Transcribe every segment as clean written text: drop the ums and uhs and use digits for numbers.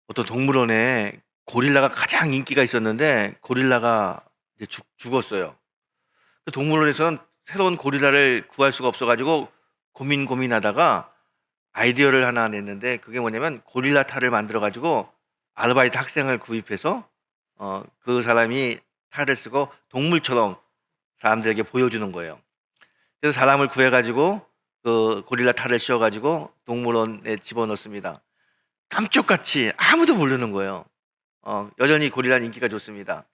어떤 동물원에 고릴라가 가장 인기가 있었는데 고릴라가 이제 죽었어요. 그 동물원에서는 새로운 고릴라를 구할 수가 없어 가지고 고민하다가 아이디어를 하나 냈는데, 그게 뭐냐면 고릴라 탈을 만들어 가지고 아르바이트 학생을 구입해서 그 사람이 탈을 쓰고 동물처럼 사람들에게 보여주는 거예요. 그래서 사람을 구해 가지고 그 고릴라 탈을 씌워 가지고 동물원에 집어넣습니다. 감쪽같이 아무도 모르는 거예요. 여전히 고릴라는 인기가 좋습니다.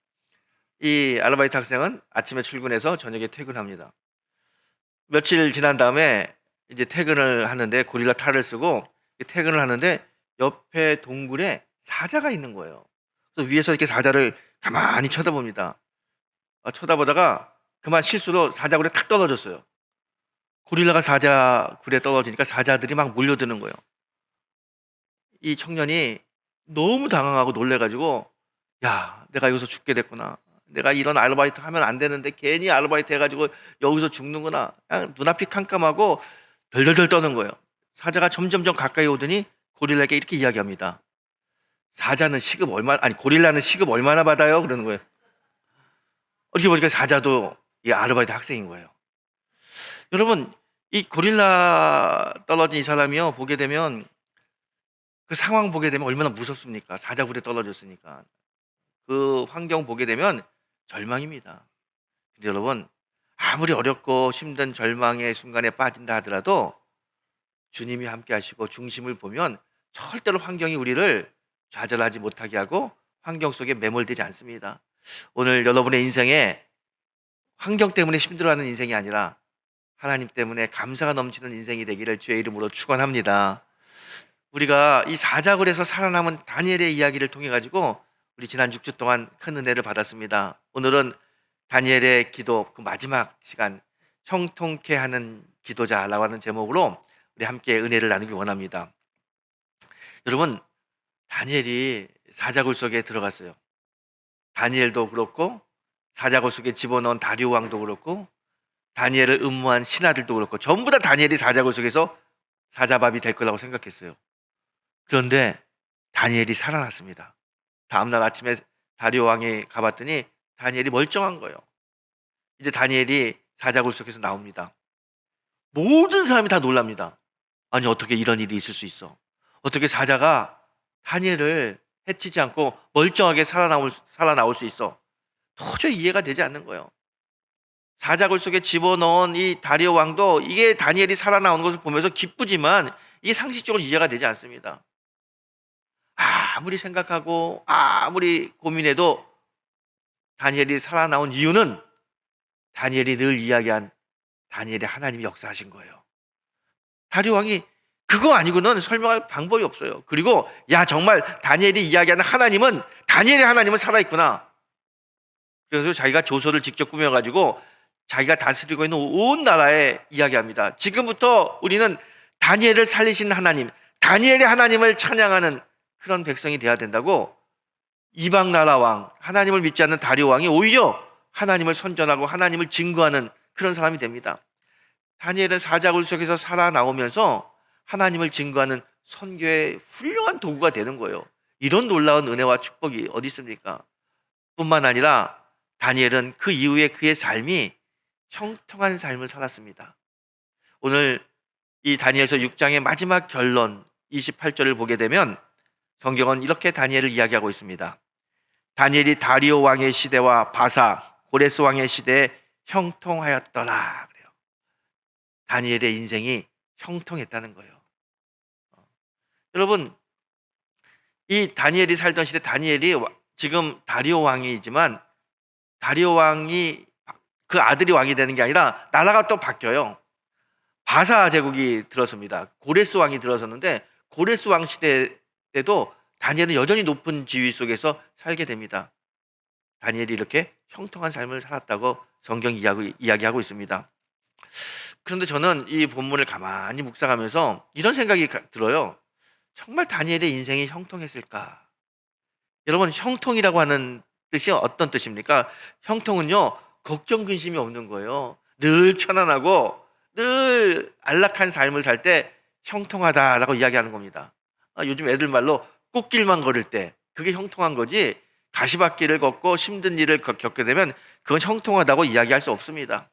이 아르바이트 학생은 아침에 출근해서 저녁에 퇴근합니다. 며칠 지난 다음에 이제 퇴근을 하는데, 고릴라 탈을 쓰고 퇴근을 하는데 옆에 동굴에 사자가 있는 거예요. 그래서 위에서 이렇게 사자를 가만히 쳐다봅니다. 쳐다보다가 그만 실수로 사자굴에 탁 떨어졌어요. 고릴라가 사자굴에 떨어지니까 사자들이 막 몰려드는 거예요. 이 청년이 너무 당황하고 놀래가지고, 야, 내가 여기서 죽게 됐구나. 내가 이런 아르바이트 하면 안 되는데 괜히 아르바이트 해가지고 여기서 죽는구나. 그냥 눈앞이 캄캄하고 덜덜덜 떠는 거예요. 사자가 점점점 가까이 오더니 고릴라에게 이렇게 이야기합니다. 고릴라는 시급 얼마나 받아요? 그러는 거예요. 이렇게 보니까 사자도 이 아르바이트 학생인 거예요. 여러분, 이 고릴라 떨어진 이 사람이요, 보게 되면 그 상황 보게 되면 얼마나 무섭습니까? 사자굴에 떨어졌으니까. 그 환경 보게 되면 절망입니다. 근데 여러분, 아무리 어렵고 힘든 절망의 순간에 빠진다 하더라도 주님이 함께 하시고 중심을 보면 절대로 환경이 우리를 좌절하지 못하게 하고 환경 속에 매몰되지 않습니다. 오늘 여러분의 인생에 환경 때문에 힘들어하는 인생이 아니라 하나님 때문에 감사가 넘치는 인생이 되기를 주의 이름으로 축원합니다. 우리가 이 사자굴에서 살아남은 다니엘의 이야기를 통해 가지고 우리 지난 6주 동안 큰 은혜를 받았습니다. 오늘은 다니엘의 기도, 그 마지막 시간, 형통케 하는 기도자라고 하는 제목으로 우리 함께 은혜를 나누기 원합니다. 여러분, 다니엘이 사자굴 속에 들어갔어요. 다니엘도 그렇고 사자굴 속에 집어넣은 다리오 왕도 그렇고 다니엘을 음모한 신하들도 그렇고 전부 다 다니엘이 사자굴 속에서 사자밥이 될 거라고 생각했어요. 그런데 다니엘이 살아났습니다. 다음날 아침에 다리오 왕이 가봤더니 다니엘이 멀쩡한 거예요. 이제 다니엘이 사자굴 속에서 나옵니다. 모든 사람이 다 놀랍니다. 아니, 어떻게 이런 일이 있을 수 있어? 어떻게 사자가 다니엘을 해치지 않고 멀쩡하게 살아나올 수 있어? 도저히 이해가 되지 않는 거예요. 사자굴 속에 집어넣은 이 다리오 왕도 이게 다니엘이 살아나오는 것을 보면서 기쁘지만 이게 상식적으로 이해가 되지 않습니다. 아무리 생각하고 아무리 고민해도 다니엘이 살아나온 이유는 다니엘이 늘 이야기한 다니엘의 하나님이 역사하신 거예요. 다리오 왕이 그거 아니고는 설명할 방법이 없어요. 그리고 정말 다니엘이 이야기하는 하나님은, 다니엘의 하나님은 살아있구나. 그래서 자기가 조서를 직접 꾸며가지고 자기가 다스리고 있는 온 나라에 이야기합니다. 지금부터 우리는 다니엘을 살리신 하나님, 다니엘의 하나님을 찬양하는 그런 백성이 되어야 된다고. 이방 나라 왕, 하나님을 믿지 않는 다리오 왕이 오히려 하나님을 선전하고 하나님을 증거하는 그런 사람이 됩니다. 다니엘은 사자굴 속에서 살아나오면서 하나님을 증거하는 선교의 훌륭한 도구가 되는 거예요. 이런 놀라운 은혜와 축복이 어디 있습니까? 뿐만 아니라 다니엘은 그 이후에 그의 삶이 형통한 삶을 살았습니다. 오늘 이 다니엘서 6장의 마지막 결론 28절을 보게 되면 성경은 이렇게 다니엘을 이야기하고 있습니다. 다니엘이 다리오 왕의 시대와 바사, 고레스 왕의 시대에 형통하였더라. 그래요. 다니엘의 인생이 형통했다는 거예요. 여러분, 이 다니엘이 살던 시대, 다니엘이 지금 다리오 왕이지만 다리오 왕이 그 아들이 왕이 되는 게 아니라 나라가 또 바뀌어요. 바사 제국이 들어섭니다. 고레스 왕이 들어섰는데 고레스 왕 시대 때도 다니엘은 여전히 높은 지위 속에서 살게 됩니다. 다니엘이 이렇게 형통한 삶을 살았다고 성경이 이야기하고 있습니다. 그런데 저는 이 본문을 가만히 묵상하면서 이런 생각이 들어요. 정말 다니엘의 인생이 형통했을까? 여러분, 형통이라고 하는 뜻이 어떤 뜻입니까? 형통은요, 걱정 근심이 없는 거예요. 늘 편안하고 늘 안락한 삶을 살 때 형통하다라고 이야기하는 겁니다. 요즘 애들 말로 꽃길만 걸을 때 그게 형통한 거지, 가시밭길을 걷고 힘든 일을 겪게 되면 그건 형통하다고 이야기할 수 없습니다.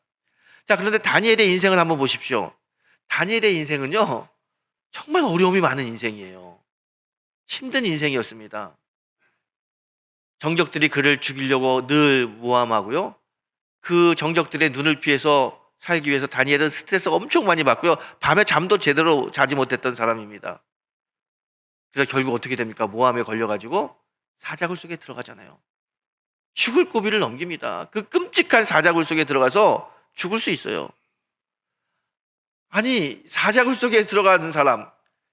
자, 그런데 다니엘의 인생을 한번 보십시오. 다니엘의 인생은요, 정말 어려움이 많은 인생이에요. 힘든 인생이었습니다. 정적들이 그를 죽이려고 늘 모함하고요, 그 정적들의 눈을 피해서 살기 위해서 다니엘은 스트레스 엄청 많이 받고요, 밤에 잠도 제대로 자지 못했던 사람입니다. 그래서 결국 어떻게 됩니까? 모함에 걸려가지고 사자굴 속에 들어가잖아요. 죽을 고비를 넘깁니다. 그 끔찍한 사자굴 속에 들어가서 죽을 수 있어요. 아니, 사자굴 속에 들어가는 사람,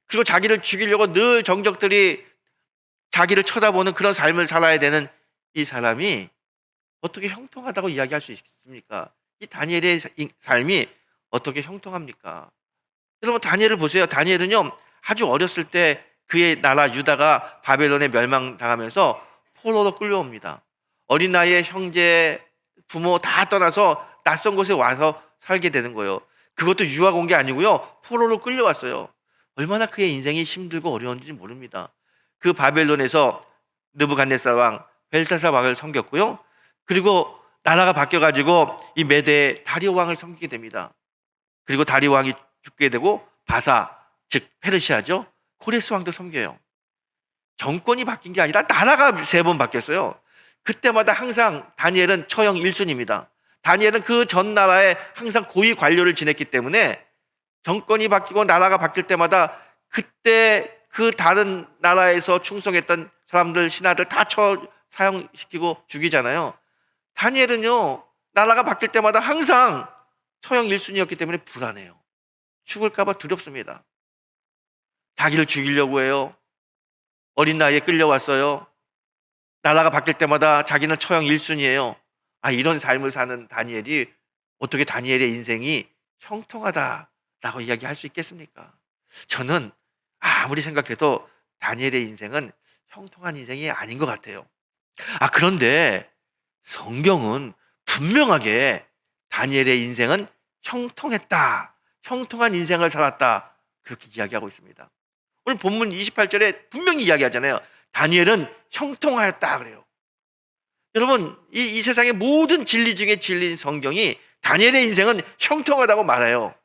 그리고 자기를 죽이려고 늘 정적들이 자기를 쳐다보는 그런 삶을 살아야 되는 이 사람이 어떻게 형통하다고 이야기할 수 있습니까? 이 다니엘의 삶이 어떻게 형통합니까? 여러분, 다니엘을 보세요. 다니엘은요, 아주 어렸을 때 그의 나라 유다가 바벨론에 멸망당하면서 포로로 끌려옵니다. 어린 나이에 형제, 부모 다 떠나서 낯선 곳에 와서 살게 되는 거예요. 그것도 유학 온 게 아니고요, 포로로 끌려왔어요. 얼마나 그의 인생이 힘들고 어려운지 모릅니다. 그 바벨론에서 느부갓네살 왕, 벨사살 왕을 섬겼고요, 그리고 나라가 바뀌어가지고 이 메대 다리오 왕을 섬기게 됩니다. 그리고 다리오 왕이 죽게 되고 바사, 즉 페르시아죠, 고레스 왕도 섬겨요. 정권이 바뀐 게 아니라 나라가 3번 바뀌었어요. 그때마다 항상 다니엘은 처형 1순위입니다. 다니엘은 그 전 나라에 항상 고위 관료를 지냈기 때문에 정권이 바뀌고 나라가 바뀔 때마다 그때 그 다른 나라에서 충성했던 사람들, 신하들 다 사형시키고 죽이잖아요. 다니엘은요, 나라가 바뀔 때마다 항상 처형 1순위였기 때문에 불안해요. 죽을까 봐 두렵습니다. 자기를 죽이려고 해요. 어린 나이에 끌려왔어요. 나라가 바뀔 때마다 자기는 처형 1순위예요. 이런 삶을 사는 다니엘이 어떻게 다니엘의 인생이 형통하다라고 이야기할 수 있겠습니까? 저는 아무리 생각해도 다니엘의 인생은 형통한 인생이 아닌 것 같아요. 그런데 성경은 분명하게 다니엘의 인생은 형통했다, 형통한 인생을 살았다, 그렇게 이야기하고 있습니다. 오늘 본문 28절에 분명히 이야기하잖아요. 다니엘은 형통하였다 그래요. 여러분, 이 세상의 모든 진리 중에 진리인 성경이 다니엘의 인생은 형통하다고 말해요.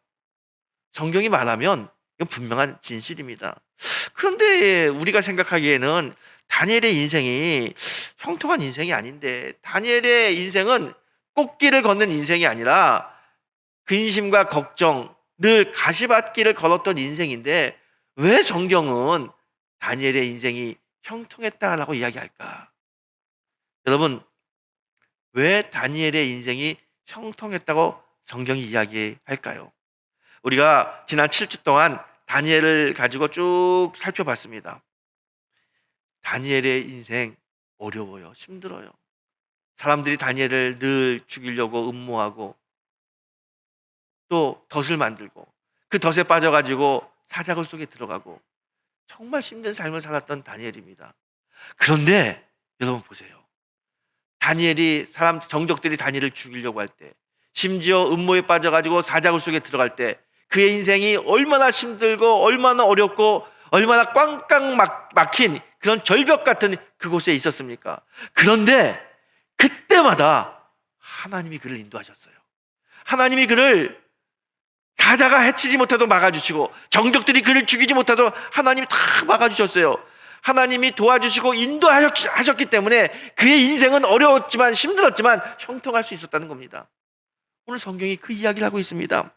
성경이 말하면 이건 분명한 진실입니다. 그런데 우리가 생각하기에는 다니엘의 인생이 형통한 인생이 아닌데, 다니엘의 인생은 꽃길을 걷는 인생이 아니라 근심과 걱정, 늘 가시밭길을 걸었던 인생인데 왜 성경은 다니엘의 인생이 형통했다라고 이야기할까? 여러분, 왜 다니엘의 인생이 형통했다고 성경이 이야기할까요? 우리가 지난 7주 동안 다니엘을 가지고 쭉 살펴봤습니다. 다니엘의 인생 어려워요. 힘들어요. 사람들이 다니엘을 늘 죽이려고 음모하고 또 덫을 만들고 그 덫에 빠져가지고 사자굴 속에 들어가고 정말 힘든 삶을 살았던 다니엘입니다. 그런데 여러분 보세요. 다니엘이 정적들이 다니엘을 죽이려고 할 때, 심지어 음모에 빠져가지고 사자굴 속에 들어갈 때 그의 인생이 얼마나 힘들고 얼마나 어렵고 얼마나 꽝꽝 막힌 그런 절벽 같은 그곳에 있었습니까? 그런데 그때마다 하나님이 그를 인도하셨어요. 하나님이 그를 사자가 해치지 못해도 막아주시고 정적들이 그를 죽이지 못해도 하나님이 다 막아주셨어요. 하나님이 도와주시고 인도하셨기 때문에 그의 인생은 어려웠지만 힘들었지만 형통할 수 있었다는 겁니다. 오늘 성경이 그 이야기를 하고 있습니다.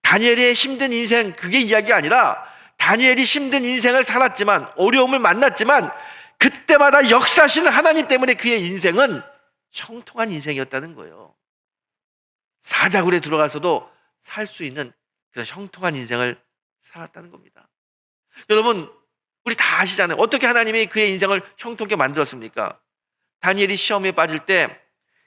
다니엘의 힘든 인생, 그게 이야기가 아니라 다니엘이 힘든 인생을 살았지만 어려움을 만났지만 그때마다 역사하시는 하나님 때문에 그의 인생은 형통한 인생이었다는 거예요. 사자굴에 들어가서도 살 수 있는 그런 형통한 인생을 살았다는 겁니다. 여러분, 우리 다 아시잖아요. 어떻게 하나님이 그의 인생을 형통하게 만들었습니까? 다니엘이 시험에 빠질 때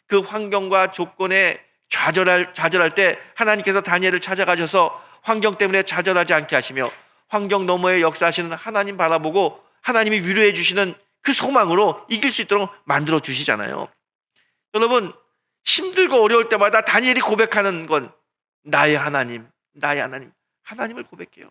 그 환경과 조건에 좌절할 때 하나님께서 다니엘을 찾아가셔서 환경 때문에 좌절하지 않게 하시며 환경 너머에 역사하시는 하나님 바라보고 하나님이 위로해 주시는 그 소망으로 이길 수 있도록 만들어 주시잖아요. 여러분, 힘들고 어려울 때마다 다니엘이 고백하는 건 나의 하나님, 나의 하나님, 하나님을 고백해요.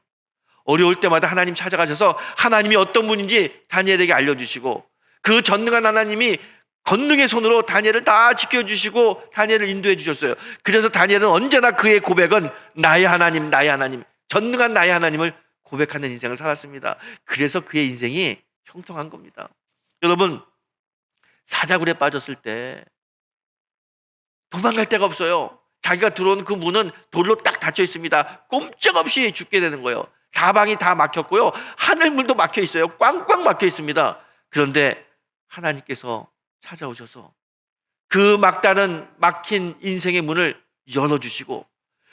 어려울 때마다 하나님 찾아가셔서 하나님이 어떤 분인지 다니엘에게 알려주시고, 그 전능한 하나님이 권능의 손으로 다니엘을 다 지켜주시고 다니엘을 인도해 주셨어요. 그래서 다니엘은 언제나 그의 고백은 나의 하나님, 나의 하나님, 전능한 나의 하나님을 고백하는 인생을 살았습니다. 그래서 그의 인생이 형통한 겁니다. 여러분, 사자굴에 빠졌을 때 도망갈 데가 없어요. 자기가 들어온 그 문은 돌로 딱 닫혀 있습니다. 꼼짝없이 죽게 되는 거예요. 사방이 다 막혔고요, 하늘문도 막혀 있어요. 꽝꽝 막혀 있습니다. 그런데 하나님께서 찾아오셔서 그 막다른 막힌 인생의 문을 열어주시고,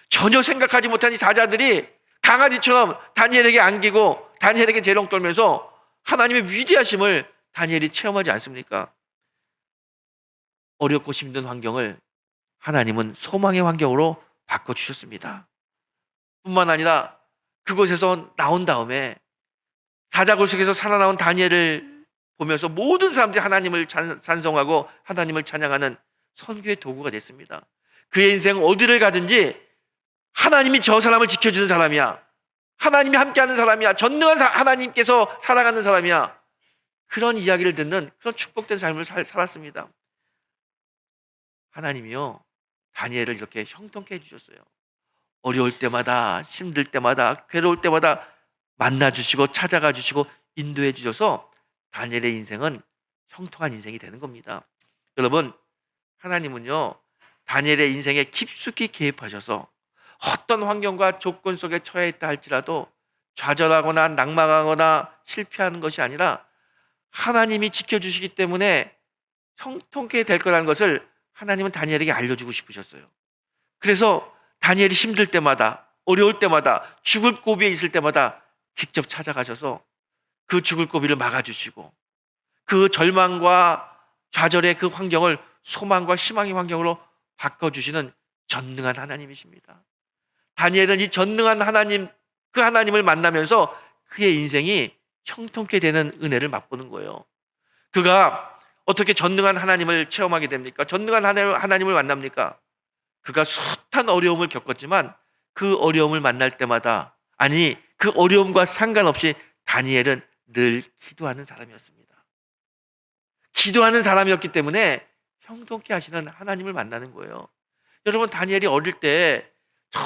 전혀 생각하지 못한 이 사자들이 강아지처럼 다니엘에게 안기고 다니엘에게 재롱 떨면서 하나님의 위대하심을 다니엘이 체험하지 않습니까? 어렵고 힘든 환경을 하나님은 소망의 환경으로 바꿔주셨습니다. 뿐만 아니라 그곳에서 나온 다음에 사자굴 속에서 살아나온 다니엘을 보면서 모든 사람들이 하나님을 찬송하고 하나님을 찬양하는 선교의 도구가 됐습니다. 그의 인생 어디를 가든지 하나님이 저 사람을 지켜주는 사람이야, 하나님이 함께하는 사람이야, 전능한 하나님께서 사랑하는 사람이야, 그런 이야기를 듣는 그런 축복된 삶을 살았습니다. 하나님이요, 다니엘을 이렇게 형통케 해주셨어요. 어려울 때마다, 힘들 때마다, 괴로울 때마다 만나주시고 찾아가 주시고 인도해 주셔서 다니엘의 인생은 형통한 인생이 되는 겁니다. 여러분, 하나님은요, 다니엘의 인생에 깊숙이 개입하셔서 어떤 환경과 조건 속에 처해 있다 할지라도 좌절하거나 낙망하거나 실패하는 것이 아니라 하나님이 지켜주시기 때문에 형통케 될 거라는 것을 하나님은 다니엘에게 알려주고 싶으셨어요. 그래서 다니엘이 힘들 때마다, 어려울 때마다, 죽을 고비에 있을 때마다 직접 찾아가셔서 그 죽을 고비를 막아주시고 그 절망과 좌절의 그 환경을 소망과 희망의 환경으로 바꿔주시는 전능한 하나님이십니다. 다니엘은 이 전능한 하나님, 그 하나님을 만나면서 그의 인생이 형통케 되는 은혜를 맛보는 거예요. 그가 어떻게 전능한 하나님을 체험하게 됩니까? 전능한 하나님을 만납니까? 그가 숱한 어려움을 겪었지만 그 어려움을 만날 때마다, 아니 그 어려움과 상관없이 다니엘은 늘 기도하는 사람이었습니다. 기도하는 사람이었기 때문에 형통케 하시는 하나님을 만나는 거예요. 여러분, 다니엘이 어릴 때 저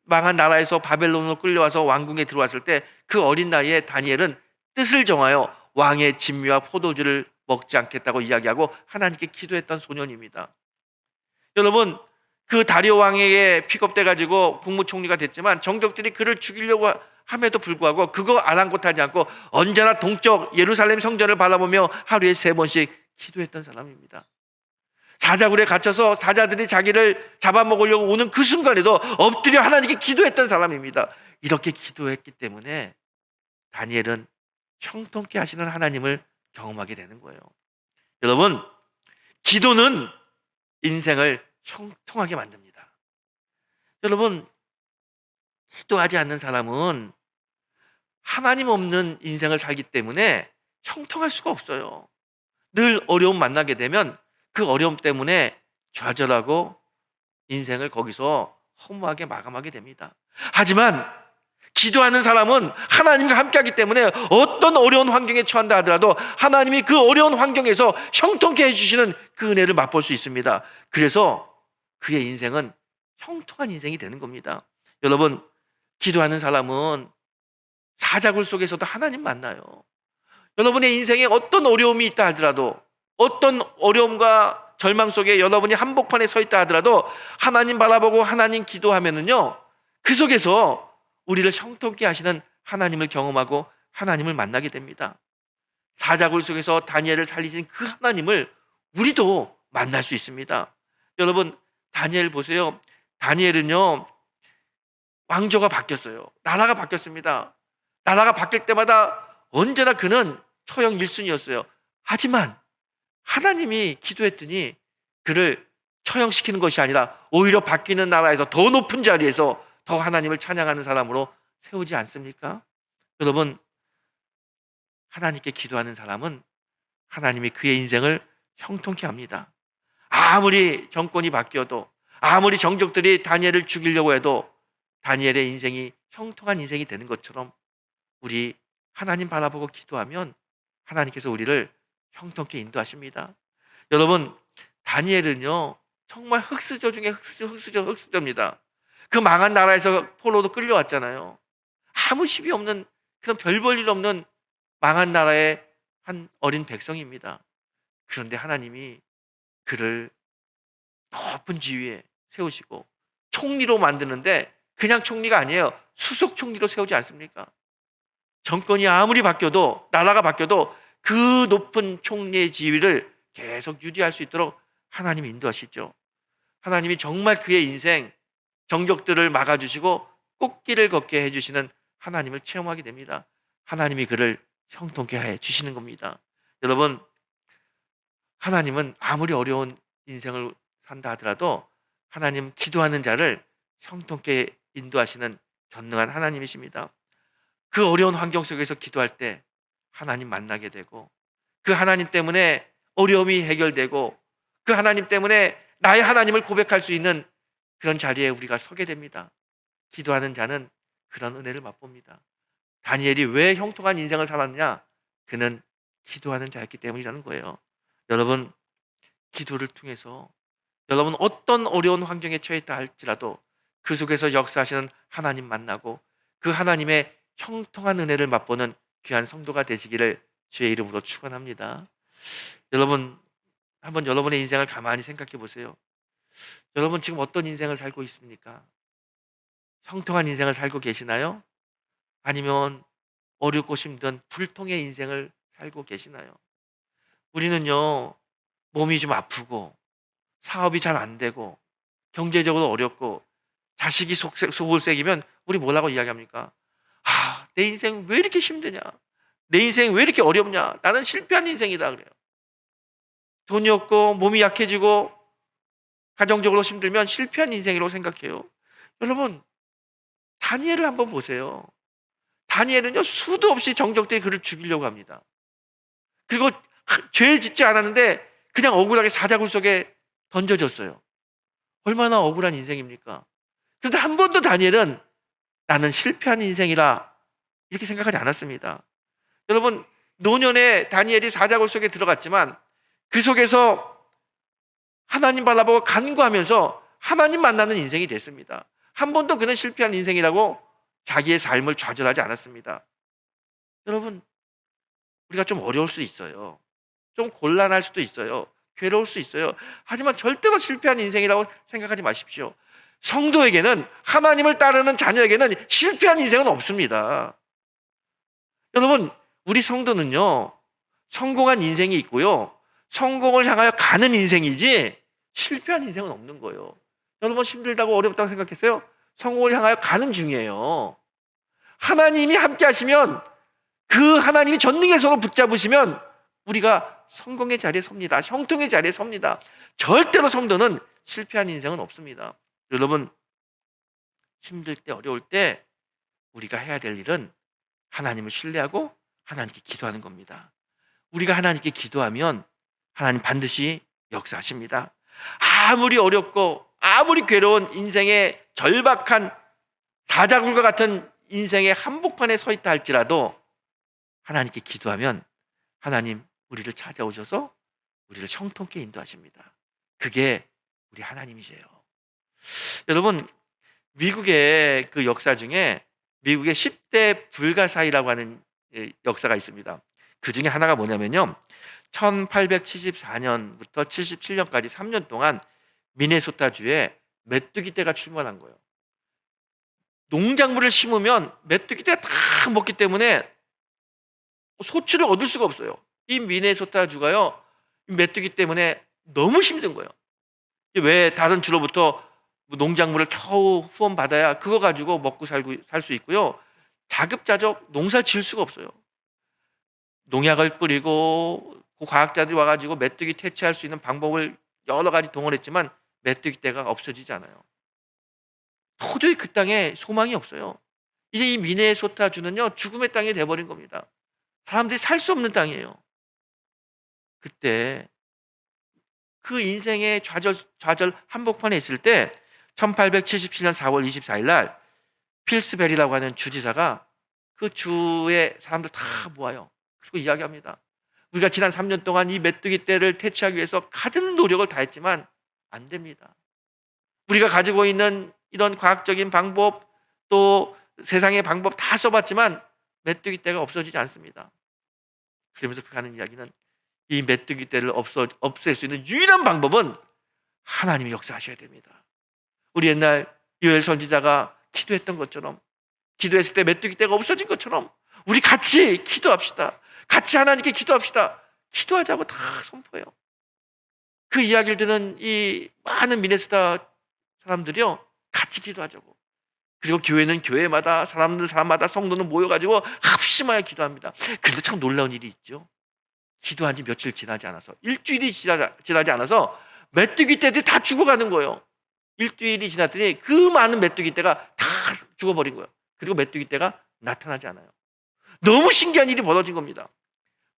망한 나라에서 바벨론으로 끌려와서 왕궁에 들어왔을 때 그 어린 나이에 다니엘은 뜻을 정하여 왕의 진미와 포도주를 먹지 않겠다고 이야기하고 하나님께 기도했던 소년입니다. 여러분, 그 다리오 왕에게 픽업돼 가지고 국무총리가 됐지만 정적들이 그를 죽이려고 함에도 불구하고 그거 아랑곳하지 않고 언제나 동쪽 예루살렘 성전을 바라보며 하루에 3번씩 기도했던 사람입니다. 사자굴에 갇혀서 사자들이 자기를 잡아먹으려고 오는 그 순간에도 엎드려 하나님께 기도했던 사람입니다. 이렇게 기도했기 때문에 다니엘은 형통케 하시는 하나님을 경험하게 되는 거예요. 여러분, 기도는 인생을 형통하게 만듭니다. 여러분, 기도하지 않는 사람은 하나님 없는 인생을 살기 때문에 형통할 수가 없어요. 늘 어려움 만나게 되면 그 어려움 때문에 좌절하고 인생을 거기서 허무하게 마감하게 됩니다. 하지만 기도하는 사람은 하나님과 함께하기 때문에 어떤 어려운 환경에 처한다 하더라도 하나님이 그 어려운 환경에서 형통케 해주시는 그 은혜를 맛볼 수 있습니다. 그래서 그의 인생은 형통한 인생이 되는 겁니다. 여러분, 기도하는 사람은 사자굴 속에서도 하나님 만나요. 여러분의 인생에 어떤 어려움이 있다 하더라도, 어떤 어려움과 절망 속에 여러분이 한복판에 서 있다 하더라도 하나님 바라보고 하나님 기도하면은요, 그 속에서 우리를 형통케 하시는 하나님을 경험하고 하나님을 만나게 됩니다. 사자굴 속에서 다니엘을 살리신 그 하나님을 우리도 만날 수 있습니다. 여러분, 다니엘 보세요. 다니엘은요, 왕조가 바뀌었어요. 나라가 바뀌었습니다. 나라가 바뀔 때마다 언제나 그는 처형 1순위였어요. 하지만 하나님이 기도했더니 그를 처형시키는 것이 아니라 오히려 바뀌는 나라에서 더 높은 자리에서 더 하나님을 찬양하는 사람으로 세우지 않습니까? 여러분, 하나님께 기도하는 사람은 하나님이 그의 인생을 형통케 합니다. 아무리 정권이 바뀌어도, 아무리 정적들이 다니엘을 죽이려고 해도 다니엘의 인생이 형통한 인생이 되는 것처럼 우리 하나님 바라보고 기도하면 하나님께서 우리를 형통케 인도하십니다. 여러분, 다니엘은요 정말 흑수저 중에 흑수저입니다. 그 망한 나라에서 포로도 끌려왔잖아요. 아무 힘이 없는 그런 별 볼 일 없는 망한 나라의 한 어린 백성입니다. 그런데 하나님이 그를 높은 지위에 세우시고 총리로 만드는데 그냥 총리가 아니에요. 수석 총리로 세우지 않습니까? 정권이 아무리 바뀌어도, 나라가 바뀌어도 그 높은 총리의 지위를 계속 유지할 수 있도록 하나님이 인도하시죠. 하나님이 정말 그의 인생 정적들을 막아주시고 꽃길을 걷게 해주시는 하나님을 체험하게 됩니다. 하나님이 그를 형통케 해 주시는 겁니다. 여러분, 하나님은 아무리 어려운 인생을 산다 하더라도 하나님 기도하는 자를 형통케 인도하시는 전능한 하나님이십니다. 그 어려운 환경 속에서 기도할 때 하나님 만나게 되고, 그 하나님 때문에 어려움이 해결되고, 그 하나님 때문에 나의 하나님을 고백할 수 있는 그런 자리에 우리가 서게 됩니다. 기도하는 자는 그런 은혜를 맛봅니다. 다니엘이 왜 형통한 인생을 살았냐? 그는 기도하는 자였기 때문이라는 거예요. 여러분, 기도를 통해서 여러분 어떤 어려운 환경에 처했다 할지라도 그 속에서 역사하시는 하나님 만나고 그 하나님의 형통한 은혜를 맛보는 귀한 성도가 되시기를 주의 이름으로 축원합니다. 여러분, 한번 여러분의 인생을 가만히 생각해 보세요. 여러분 지금 어떤 인생을 살고 있습니까? 형통한 인생을 살고 계시나요? 아니면 어렵고 힘든 불통의 인생을 살고 계시나요? 우리는요 몸이 좀 아프고 사업이 잘 안 되고 경제적으로 어렵고 자식이 속을 새기면 우리 뭐라고 이야기합니까? 내 인생 왜 이렇게 힘드냐? 내 인생 왜 이렇게 어렵냐? 나는 실패한 인생이다 그래요. 돈이 없고 몸이 약해지고 가정적으로 힘들면 실패한 인생이라고 생각해요. 여러분, 다니엘을 한번 보세요. 다니엘은요 수도 없이 정적들이 그를 죽이려고 합니다. 그리고 죄 짓지 않았는데 그냥 억울하게 사자굴 속에 던져졌어요. 얼마나 억울한 인생입니까? 그런데 한 번도 다니엘은 나는 실패한 인생이라 이렇게 생각하지 않았습니다. 여러분, 노년에 다니엘이 사자굴 속에 들어갔지만 그 속에서 하나님 바라보고 간구하면서 하나님 만나는 인생이 됐습니다. 한 번도 그는 실패한 인생이라고 자기의 삶을 좌절하지 않았습니다. 여러분, 우리가 좀 어려울 수 있어요. 좀 곤란할 수도 있어요. 괴로울 수 있어요. 하지만 절대로 실패한 인생이라고 생각하지 마십시오. 성도에게는, 하나님을 따르는 자녀에게는 실패한 인생은 없습니다. 여러분, 우리 성도는요 성공한 인생이 있고요 성공을 향하여 가는 인생이지 실패한 인생은 없는 거예요. 여러분 힘들다고 어렵다고 생각했어요? 성공을 향하여 가는 중이에요. 하나님이 함께 하시면, 그 하나님이 전능의 손을 붙잡으시면 우리가 성공의 자리에 섭니다. 형통의 자리에 섭니다. 절대로 성도는 실패한 인생은 없습니다. 여러분, 힘들 때 어려울 때 우리가 해야 될 일은 하나님을 신뢰하고 하나님께 기도하는 겁니다. 우리가 하나님께 기도하면 하나님 반드시 역사하십니다. 아무리 어렵고 아무리 괴로운 인생의 절박한 사자굴과 같은 인생의 한복판에 서 있다 할지라도 하나님께 기도하면 하나님 우리를 찾아오셔서 우리를 형통케 인도하십니다. 그게 우리 하나님이세요. 여러분, 미국의 그 역사 중에 미국의 10대 불가사의라고 하는 역사가 있습니다. 그 중에 하나가 뭐냐면요 1874년부터 77년까지 3년 동안 미네소타주에 메뚜기 떼가 출몰한 거예요. 농작물을 심으면 메뚜기 떼가 다 먹기 때문에 소출을 얻을 수가 없어요. 이 미네소타주가요 메뚜기 때문에 너무 힘든 거예요. 왜 다른 주로부터 농작물을 겨우 후원받아야 그거 가지고 먹고 살 수 있고요 자급자족 농사를 지을 수가 없어요. 농약을 뿌리고 그 과학자들이 와가지고 메뚜기 퇴치할 수 있는 방법을 여러 가지 동원했지만 메뚜기 떼가 없어지지 않아요. 도저히 그 땅에 소망이 없어요. 이제 이 미네소타주는요 죽음의 땅이 돼버린 겁니다. 사람들이 살 수 없는 땅이에요. 그때 그 인생의 좌절 한복판에 있을 때 1877년 4월 24일 날 필스베리라고 하는 주지사가 그 주의 사람들 다 모아요. 그리고 이야기합니다. 우리가 지난 3년 동안 이 메뚜기 떼를 퇴치하기 위해서 가진 노력을 다했지만 안 됩니다. 우리가 가지고 있는 이런 과학적인 방법, 또 세상의 방법 다 써봤지만 메뚜기 떼가 없어지지 않습니다. 그러면서 그 하는 이야기는 이 메뚜기 떼를 없앨 수 있는 유일한 방법은 하나님이 역사하셔야 됩니다. 우리 옛날 요엘 선지자가 기도했던 것처럼, 기도했을 때 메뚜기 떼가 없어진 것처럼 우리 같이 기도합시다. 같이 하나님께 기도합시다. 기도하자고 다 선포해요. 그 이야기를 듣는 이 많은 미네소타 사람들이요, 같이 기도하자고. 그리고 교회는 교회마다, 사람마다, 성도는 모여가지고 합심하여 기도합니다. 그런데 참 놀라운 일이 있죠. 기도한 지 며칠 지나지 않아서, 일주일이 지나지 않아서 메뚜기 떼들이 다 죽어가는 거예요. 일주일이 지났더니 그 많은 메뚜기 떼가 다 죽어버린 거예요. 그리고 메뚜기 떼가 나타나지 않아요. 너무 신기한 일이 벌어진 겁니다.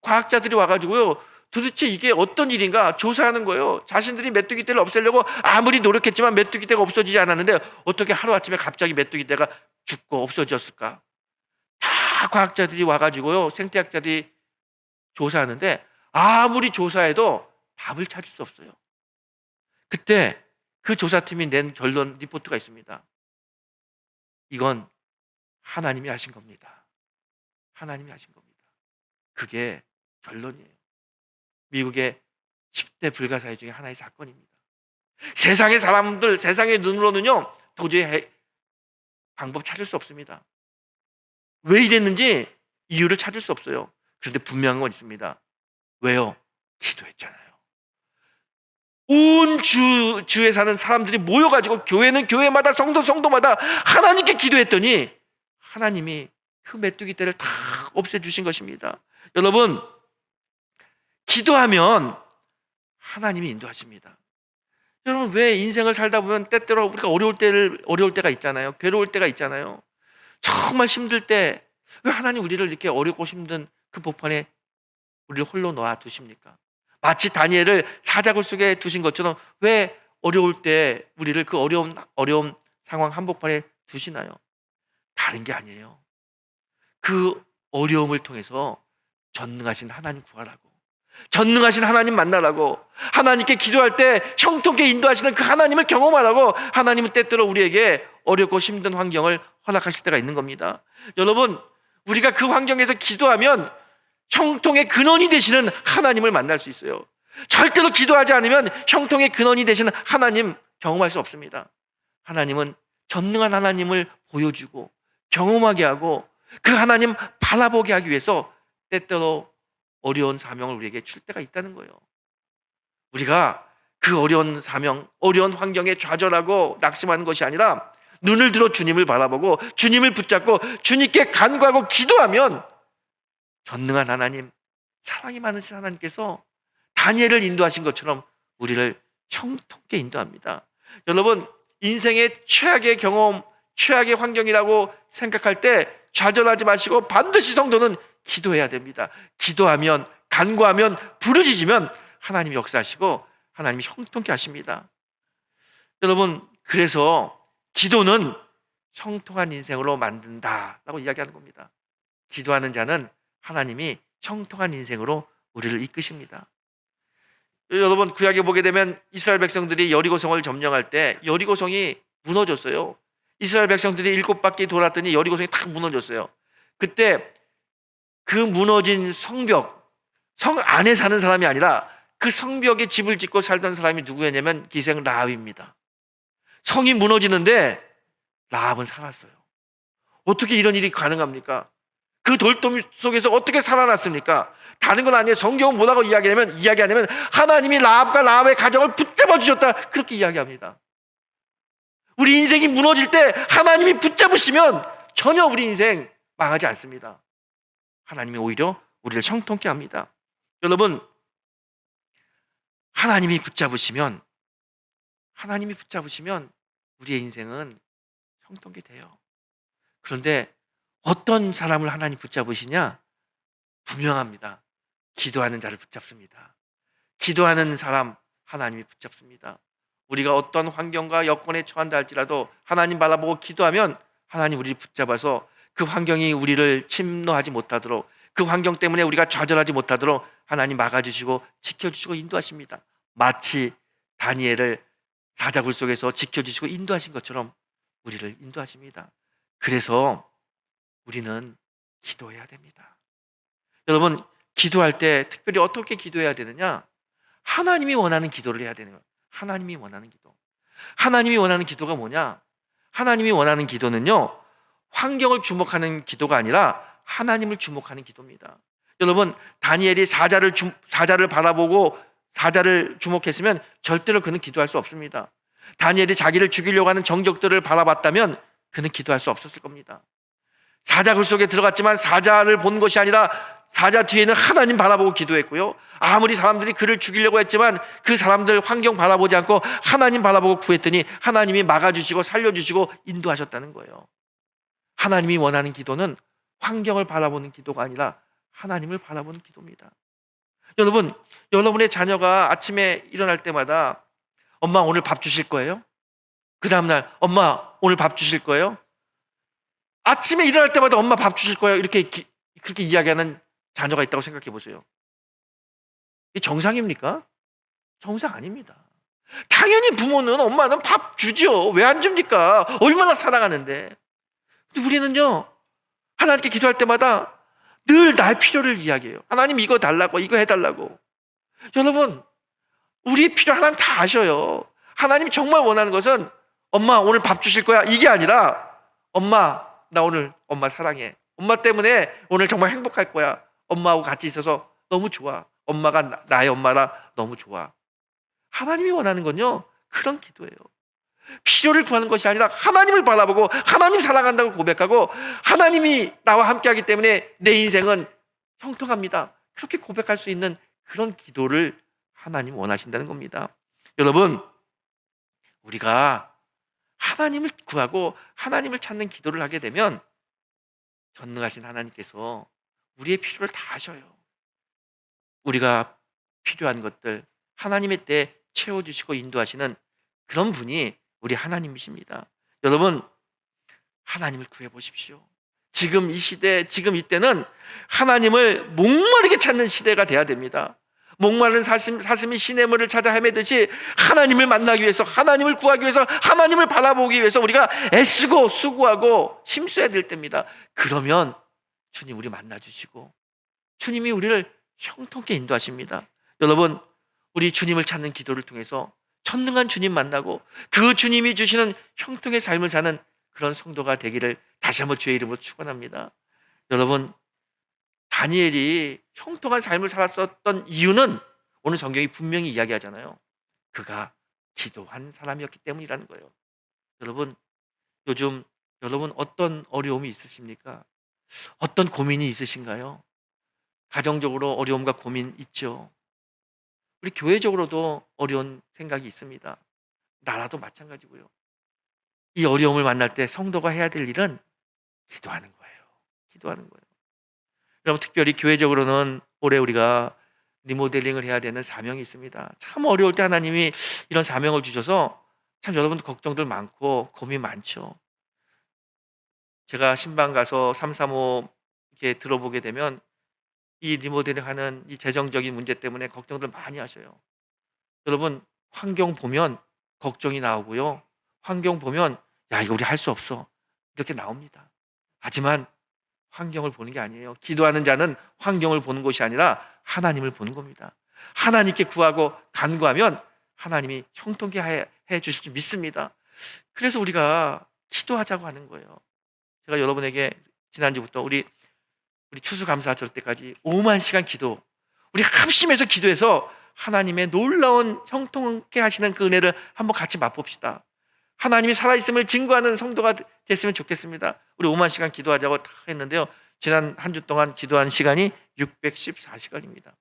과학자들이 와가지고요, 도대체 이게 어떤 일인가 조사하는 거예요. 자신들이 메뚜기 떼를 없애려고 아무리 노력했지만 메뚜기 떼가 없어지지 않았는데 어떻게 하루아침에 갑자기 메뚜기 떼가 죽고 없어졌을까? 다 과학자들이 와가지고요, 생태학자들이 조사하는데 아무리 조사해도 답을 찾을 수 없어요. 그때 그 조사팀이 낸 결론 리포트가 있습니다. 이건 하나님이 하신 겁니다. 하나님이 하신 겁니다. 그게 결론이에요. 미국의 10대 불가사의 중에 하나의 사건입니다. 세상의 사람들, 세상의 눈으로는요, 도저히 방법 찾을 수 없습니다. 왜 이랬는지 이유를 찾을 수 없어요. 그런데 분명한 건 있습니다. 왜요? 기도했잖아요. 온 주에 사는 사람들이 모여가지고 교회는 교회마다, 성도마다 하나님께 기도했더니 하나님이 그 메뚜기 떼를 다 없애주신 것입니다. 여러분, 기도하면 하나님이 인도하십니다. 여러분, 왜 인생을 살다 보면 때때로 우리가 어려울 때가 있잖아요. 괴로울 때가 있잖아요. 정말 힘들 때 왜 하나님 우리를 이렇게 어렵고 힘든 그 복판에 우리를 홀로 놓아 두십니까? 마치 다니엘을 사자굴 속에 두신 것처럼 왜 어려울 때 우리를 그 어려운 상황 한복판에 두시나요? 다른 게 아니에요. 그 어려움을 통해서 전능하신 하나님 구하라고, 전능하신 하나님 만나라고, 하나님께 기도할 때 형통케 인도하시는 그 하나님을 경험하라고 하나님은 때때로 우리에게 어렵고 힘든 환경을 허락하실 때가 있는 겁니다. 여러분, 우리가 그 환경에서 기도하면 형통의 근원이 되시는 하나님을 만날 수 있어요. 절대로 기도하지 않으면 형통의 근원이 되시는 하나님 경험할 수 없습니다. 하나님은 전능한 하나님을 보여주고 경험하게 하고 그 하나님 바라보게 하기 위해서 때때로 어려운 사명을 우리에게 줄 때가 있다는 거예요. 우리가 그 어려운 사명, 어려운 환경에 좌절하고 낙심하는 것이 아니라 눈을 들어 주님을 바라보고 주님을 붙잡고 주님께 간구하고 기도하면 전능한 하나님, 사랑이 많으신 하나님께서 다니엘을 인도하신 것처럼 우리를 형통케 인도합니다. 여러분, 인생의 최악의 경험, 최악의 환경이라고 생각할 때 좌절하지 마시고 반드시 성도는 기도해야 됩니다. 기도하면, 간구하면, 부르짖으면 하나님이 역사하시고 하나님이 형통케 하십니다. 여러분, 그래서 기도는 형통한 인생으로 만든다라고 이야기하는 겁니다. 기도하는 자는 하나님이 형통한 인생으로 우리를 이끄십니다. 여러분, 구약에 보게 되면 이스라엘 백성들이 여리고성을 점령할 때 여리고성이 무너졌어요. 이스라엘 백성들이 7바퀴 돌았더니 여리고성이 탁 무너졌어요. 그때 그 무너진 성벽, 성 안에 사는 사람이 아니라 그 성벽에 집을 짓고 살던 사람이 누구였냐면 기생 라합입니다. 성이 무너지는데 라합은 살았어요. 어떻게 이런 일이 가능합니까? 그 돌돔 속에서 어떻게 살아났습니까? 다른 건 아니에요. 성경은 뭐라고 이야기하냐면 하나님이 라합과 라합의 가정을 붙잡아 주셨다, 그렇게 이야기합니다. 우리 인생이 무너질 때 하나님이 붙잡으시면 전혀 우리 인생 망하지 않습니다. 하나님이 오히려 우리를 형통케 합니다. 여러분, 하나님이 붙잡으시면 우리의 인생은 형통케 돼요. 그런데 어떤 사람을 하나님 붙잡으시냐? 분명합니다. 기도하는 자를 붙잡습니다. 기도하는 사람 하나님이 붙잡습니다. 우리가 어떤 환경과 여건에 처한다 할지라도 하나님 바라보고 기도하면 하나님 우리를 붙잡아서 그 환경이 우리를 침노하지 못하도록, 그 환경 때문에 우리가 좌절하지 못하도록 하나님 막아주시고 지켜주시고 인도하십니다. 마치 다니엘을 사자굴 속에서 지켜주시고 인도하신 것처럼 우리를 인도하십니다. 그래서 우리는 기도해야 됩니다. 여러분, 기도할 때 특별히 어떻게 기도해야 되느냐? 하나님이 원하는 기도를 해야 되는 거예요. 하나님이 원하는 기도. 하나님이 원하는 기도가 뭐냐? 하나님이 원하는 기도는요, 환경을 주목하는 기도가 아니라 하나님을 주목하는 기도입니다. 여러분, 다니엘이 사자를 바라보고 사자를 주목했으면 절대로 그는 기도할 수 없습니다. 다니엘이 자기를 죽이려고 하는 정적들을 바라봤다면 그는 기도할 수 없었을 겁니다. 사자굴 속에 들어갔지만 사자를 본 것이 아니라 사자 뒤에는 하나님 바라보고 기도했고요. 아무리 사람들이 그를 죽이려고 했지만 그 사람들 환경 바라보지 않고 하나님 바라보고 구했더니 하나님이 막아주시고 살려주시고 인도하셨다는 거예요. 하나님이 원하는 기도는 환경을 바라보는 기도가 아니라 하나님을 바라보는 기도입니다. 여러분, 여러분의 자녀가 아침에 일어날 때마다 엄마 오늘 밥 주실 거예요? 그 다음날 엄마 오늘 밥 주실 거예요? 아침에 일어날 때마다 엄마 밥 주실 거예요? 이렇게 그렇게 이야기하는 자녀가 있다고 생각해 보세요. 이게 정상입니까? 정상 아닙니다. 당연히 부모는 엄마는 밥 주죠. 왜 안 줍니까? 얼마나 사랑하는데. 근데 우리는요, 하나님께 기도할 때마다 늘 나의 필요를 이야기해요. 하나님 이거 달라고, 이거 해달라고. 여러분, 우리의 필요 하나님 다 아셔요. 하나님이 정말 원하는 것은 엄마 오늘 밥 주실 거야, 이게 아니라 엄마 나 오늘 엄마 사랑해. 엄마 때문에 오늘 정말 행복할 거야. 엄마하고 같이 있어서 너무 좋아. 엄마가 나의 엄마라 너무 좋아. 하나님이 원하는 건요, 그런 기도예요. 필요를 구하는 것이 아니라 하나님을 바라보고 하나님 사랑한다고 고백하고 하나님이 나와 함께하기 때문에 내 인생은 형통합니다. 그렇게 고백할 수 있는 그런 기도를 하나님 원하신다는 겁니다. 여러분, 우리가 하나님을 구하고 하나님을 찾는 기도를 하게 되면 전능하신 하나님께서 우리의 필요를 다 아셔요. 우리가 필요한 것들 하나님의 때에 채워주시고 인도하시는 그런 분이 우리 하나님이십니다. 여러분, 하나님을 구해보십시오. 지금 이 시대, 지금 이때는 하나님을 목마르게 찾는 시대가 돼야 됩니다. 목마른 사슴이 시냇물을 찾아 헤매듯이 하나님을 만나기 위해서, 하나님을 구하기 위해서, 하나님을 바라보기 위해서 우리가 애쓰고 수고하고 힘써야 될 때입니다. 그러면 주님 우리 만나주시고 주님이 우리를 형통케 인도하십니다. 여러분, 우리 주님을 찾는 기도를 통해서 전능한 주님 만나고 그 주님이 주시는 형통의 삶을 사는 그런 성도가 되기를 다시 한번 주의 이름으로 축원합니다. 여러분, 다니엘이 형통한 삶을 살았었던 이유는 오늘 성경이 분명히 이야기하잖아요. 그가 기도한 사람이었기 때문이라는 거예요. 여러분, 요즘 여러분 어떤 어려움이 있으십니까? 어떤 고민이 있으신가요? 가정적으로 어려움과 고민 있죠. 우리 교회적으로도 어려운 생각이 있습니다. 나라도 마찬가지고요. 이 어려움을 만날 때 성도가 해야 될 일은 기도하는 거예요. 기도하는 거예요. 여러분, 특별히 교회적으로는 올해 우리가 리모델링을 해야 되는 사명이 있습니다. 참 어려울 때 하나님이 이런 사명을 주셔서 참 여러분도 걱정들 많고 고민 많죠. 제가 신방 가서 335 이렇게 들어보게 되면 이 리모델링 하는 이 재정적인 문제 때문에 걱정들 많이 하셔요. 여러분, 환경 보면 걱정이 나오고요. 환경 보면 야, 이거 우리 할 수 없어. 이렇게 나옵니다. 하지만 환경을 보는 게 아니에요. 기도하는 자는 환경을 보는 것이 아니라 하나님을 보는 겁니다. 하나님께 구하고 간구하면 하나님이 형통케 해 주실 줄 믿습니다. 그래서 우리가 기도하자고 하는 거예요. 제가 여러분에게 지난주부터 우리 추수감사 절 때까지 5만 시간 기도, 우리 합심해서 기도해서 하나님의 놀라운 형통케 하시는 그 은혜를 한번 같이 맛봅시다. 하나님이 살아있음을 증거하는 성도가 됐으면 좋겠습니다. 우리 5만 시간 기도하자고 다 했는데요, 지난 한 주 동안 기도한 시간이 614시간입니다.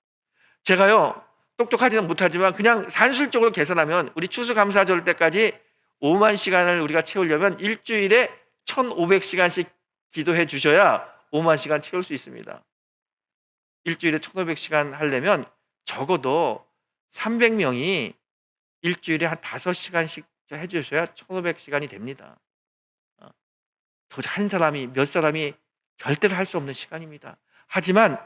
제가요, 똑똑하지는 못하지만 그냥 산술적으로 계산하면 우리 추수감사절 때까지 5만 시간을 우리가 채우려면 일주일에 1500시간씩 기도해 주셔야 5만 시간 채울 수 있습니다. 일주일에 1500시간 하려면 적어도 300명이 일주일에 한 5시간씩 해주셔야 1500시간이 됩니다. 한 사람이 몇 사람이 절대로 할 수 없는 시간입니다. 하지만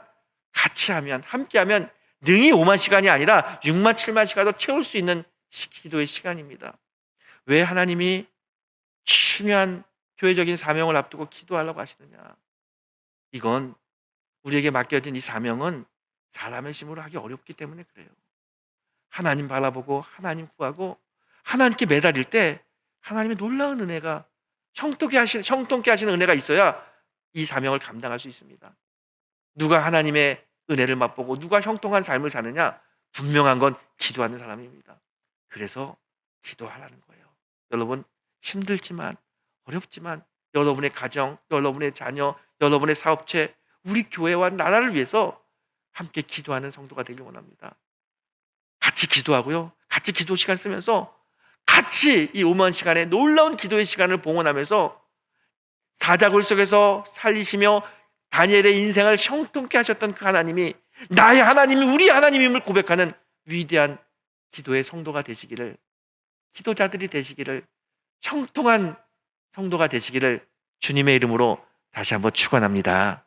같이 하면 함께하면 능히 5만 시간이 아니라 6만 7만 시간도 채울 수 있는 기도의 시간입니다. 왜 하나님이 중요한 교회적인 사명을 앞두고 기도하려고 하시느냐? 이건 우리에게 맡겨진 이 사명은 사람의 힘으로 하기 어렵기 때문에 그래요. 하나님 바라보고 하나님 구하고 하나님께 매달릴 때 하나님의 놀라운 은혜가 형통케 하시는 은혜가 있어야 이 사명을 감당할 수 있습니다. 누가 하나님의 은혜를 맛보고 누가 형통한 삶을 사느냐? 분명한 건 기도하는 사람입니다. 그래서 기도하라는 거예요. 여러분, 힘들지만 어렵지만 여러분의 가정, 여러분의 자녀, 여러분의 사업체, 우리 교회와 나라를 위해서 함께 기도하는 성도가 되길 원합니다. 같이 기도하고요. 같이 기도 시간 쓰면서 같이 이 5만 시간의 놀라운 기도의 시간을 봉헌하면서 사자굴 속에서 살리시며 다니엘의 인생을 형통케 하셨던 그 하나님이 나의 하나님이 우리 하나님임을 고백하는 위대한 기도의 성도가 되시기를, 기도자들이 되시기를, 형통한 성도가 되시기를 주님의 이름으로 다시 한번 축원합니다.